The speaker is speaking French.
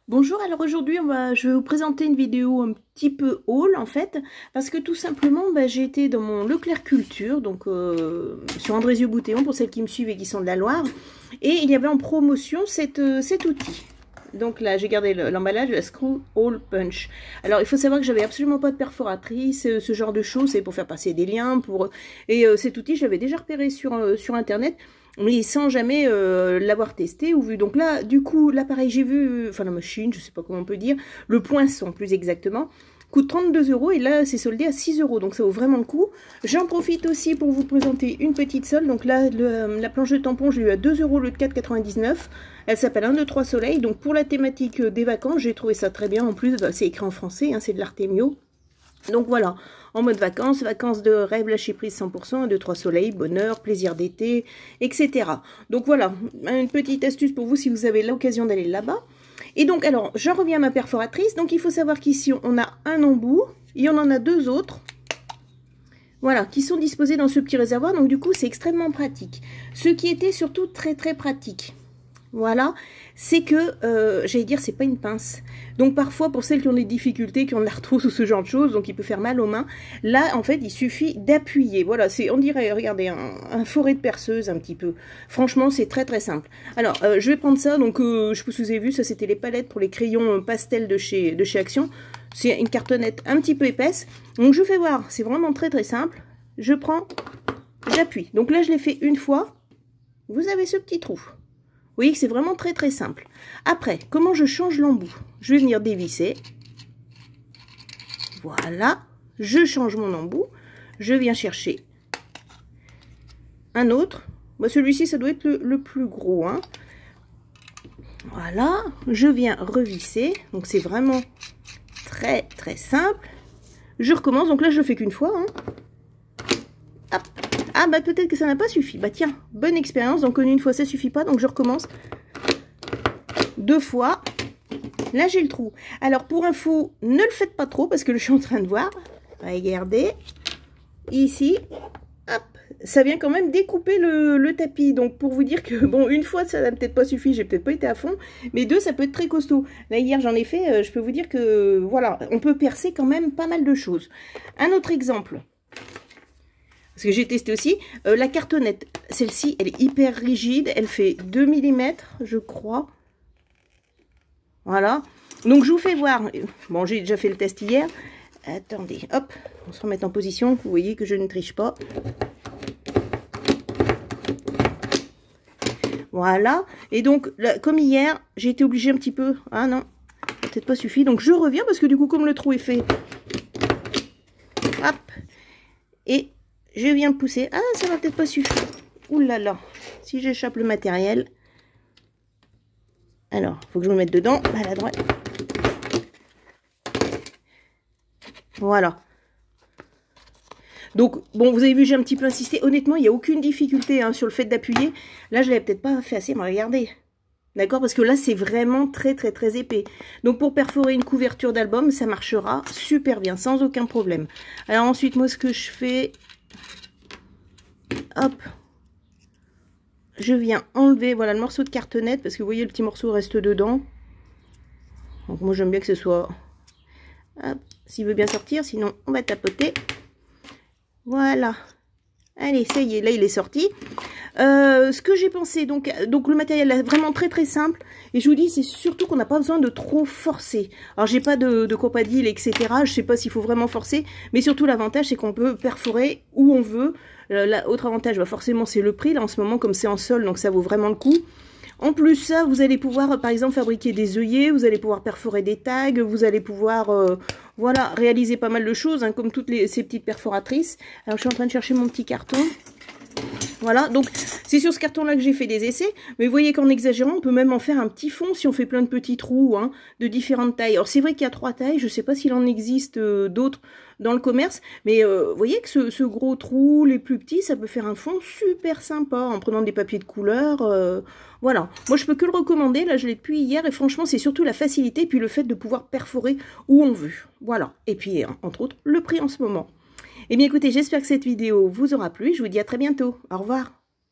Bonjour, alors aujourd'hui je vais vous présenter une vidéo un petit peu haul en fait, parce que tout simplement j'ai été dans mon Leclerc Culture, donc sur Andrézieux-Bouthéon pour celles qui me suivent et qui sont de la Loire, et il y avait en promotion cet outil. Donc là j'ai gardé l'emballage de la Screw Hole Punch. Alors il faut savoir que j'avais absolument pas de perforatrice, ce genre de choses, c'est pour faire passer des liens, et cet outil je l'avais déjà repéré sur internet, mais sans jamais l'avoir testé ou vu. Donc là, du coup, l'appareil, j'ai vu, enfin la machine, je sais pas comment on peut dire, le poinçon plus exactement, coûte 32 € et là, c'est soldé à 6 €. Donc ça vaut vraiment le coup. J'en profite aussi pour vous présenter une petite solde. Donc là, la planche de tampon, je l'ai eu à 2 € au lieu de 4,99 €. Elle s'appelle 1, 2, 3 soleil. Donc pour la thématique des vacances, j'ai trouvé ça très bien. En plus, c'est écrit en français, hein, c'est de l'Artemio. Donc voilà, en mode vacances, vacances de rêve, lâcher prise 100%, 1, 2, 3 soleil, bonheur, plaisir d'été, etc. Donc voilà, une petite astuce pour vous si vous avez l'occasion d'aller là-bas. Et donc alors, j'en reviens à ma perforatrice. Donc il faut savoir qu'ici, on a un embout et on en a deux autres. Voilà, qui sont disposés dans ce petit réservoir. Donc du coup, c'est extrêmement pratique. Ce qui était surtout très très pratique. Voilà, c'est que, j'allais dire, c'est pas une pince. Donc parfois, pour celles qui ont des difficultés, qui ont de l'arthrose ou ce genre de choses, donc il peut faire mal aux mains, là, en fait, il suffit d'appuyer. Voilà, c'est, on dirait, regardez, un forêt de perceuse, un petit peu. Franchement, c'est très très simple. Alors, je vais prendre ça, donc, je sais pas si vous avez vu, ça c'était les palettes pour les crayons pastel de chez Action. C'est une cartonnette un petit peu épaisse. Donc je fais voir, c'est vraiment très très simple. Je prends, j'appuie. Donc là, je l'ai fait une fois. Vous avez ce petit trou. Vous voyez que c'est vraiment très très simple. Après, comment je change l'embout? Je vais venir dévisser. Voilà. Je change mon embout. Je viens chercher un autre. Celui-ci, ça doit être le plus gros, hein. Voilà. Je viens revisser. Donc, c'est vraiment très très simple. Je recommence. Donc là, je le fais qu'une fois, hein. Hop. Ah peut-être que ça n'a pas suffi. Tiens, bonne expérience. Donc une fois ça suffit pas, donc je recommence deux fois. Là j'ai le trou. Alors pour info, ne le faites pas trop parce que je suis en train de voir. Regardez. Ici, hop, ça vient quand même découper le tapis. Donc pour vous dire que bon, une fois ça n'a peut-être pas suffi, j'ai peut-être pas été à fond, mais deux ça peut être très costaud. Là hier j'en ai fait, je peux vous dire que voilà, on peut percer quand même pas mal de choses. Un autre exemple. Parce que j'ai testé aussi, la cartonnette, celle-ci, elle est hyper rigide, elle fait 2 mm, je crois. Voilà. Donc, je vous fais voir. Bon, j'ai déjà fait le test hier. Attendez, hop, on se remet en position. Vous voyez que je ne triche pas. Voilà. Et donc, là, comme hier, j'ai été obligée un petit peu... Ah non, peut-être pas suffi. Donc, je reviens parce que du coup, comme le trou est fait... Hop. Et... je viens pousser. Ah, ça va peut-être pas suffire. Ouh là là. Si j'échappe le matériel. Alors, il faut que je me mette dedans. Maladroit. Voilà. Donc, bon, vous avez vu, j'ai un petit peu insisté. Honnêtement, il n'y a aucune difficulté hein, sur le fait d'appuyer. Là, je ne l'avais peut-être pas fait assez, mais regardez. D'accord? Parce que là, c'est vraiment très, très, très épais. Donc, pour perforer une couverture d'album, ça marchera super bien, sans aucun problème. Alors, ensuite, moi, ce que je fais... Hop, je viens enlever voilà le morceau de cartonnette parce que vous voyez le petit morceau reste dedans. Donc moi j'aime bien que ce soit, s'il veut bien sortir, sinon on va tapoter. Voilà, allez ça y est, là il est sorti. Ce que j'ai pensé, donc le matériel est vraiment très très simple et je vous dis c'est surtout qu'on n'a pas besoin de trop forcer. Alors j'ai pas de compadile etc, je sais pas s'il faut vraiment forcer, mais surtout l'avantage c'est qu'on peut perforer où on veut. L'autre avantage forcément c'est le prix là en ce moment comme c'est en sol, donc ça vaut vraiment le coup. En plus ça, vous allez pouvoir par exemple fabriquer des œillets, vous allez pouvoir perforer des tags, vous allez pouvoir voilà, réaliser pas mal de choses hein, comme toutes ces petites perforatrices. Alors je suis en train de chercher mon petit carton. Voilà, donc c'est sur ce carton-là que j'ai fait des essais, mais vous voyez qu'en exagérant, on peut même en faire un petit fond si on fait plein de petits trous hein, de différentes tailles. Alors c'est vrai qu'il y a 3 tailles, je ne sais pas s'il en existe d'autres dans le commerce, mais vous voyez que ce gros trou, les plus petits, ça peut faire un fond super sympa en prenant des papiers de couleur. Voilà, moi je peux que le recommander, là je l'ai depuis hier et franchement c'est surtout la facilité et puis le fait de pouvoir perforer où on veut. Voilà, et puis entre autres le prix en ce moment. Eh bien écoutez, j'espère que cette vidéo vous aura plu. Je vous dis à très bientôt. Au revoir.